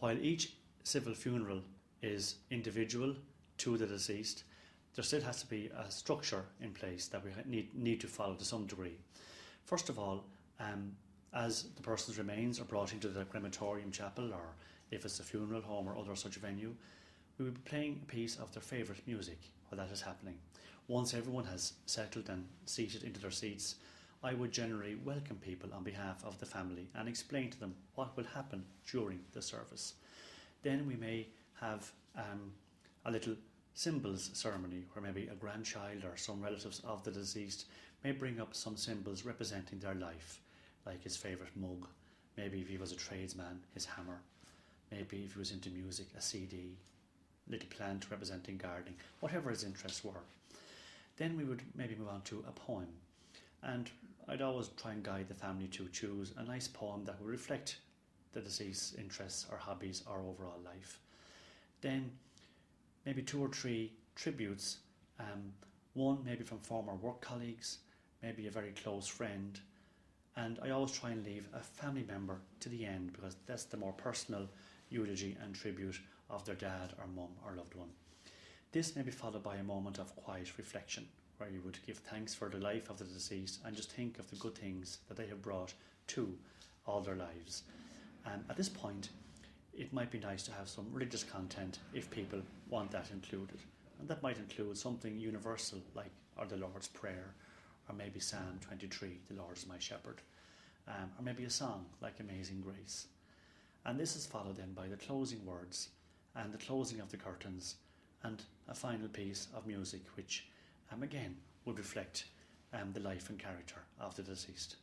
While each civil funeral is individual to the deceased, there still has to be a structure in place that we need to follow to some degree. First of all, as the person's remains are brought into the crematorium chapel, or if it's a funeral home or other such venue, we will be playing a piece of their favourite music while that is happening. Once everyone has settled and seated into their seats, I would generally welcome people on behalf of the family and explain to them what will happen during the service. Then we may have a little symbols ceremony where maybe a grandchild or some relatives of the deceased may bring up some symbols representing their life, like his favourite mug, maybe if he was a tradesman, his hammer, maybe if he was into music, a CD, little plant representing gardening, whatever his interests were. Then we would maybe move on to a poem, and I'd always try and guide the family to choose a nice poem that would reflect the deceased's interests or hobbies or overall life. Then maybe 2 or 3 tributes, one maybe from former work colleagues, maybe a very close friend, and I always try and leave a family member to the end because that's the more personal eulogy and tribute of their dad or mum or loved one. This may be followed by a moment of quiet reflection where you would give thanks for the life of the deceased and just think of the good things that they have brought to all their lives. At this point, it might be nice to have some religious content if people want that included. And that might include something universal like or the Lord's Prayer, or maybe Psalm 23, the Lord is my shepherd, or maybe a song like Amazing Grace. And this is followed then by the closing words and the closing of the curtains and a final piece of music which again would reflect the life and character of the deceased.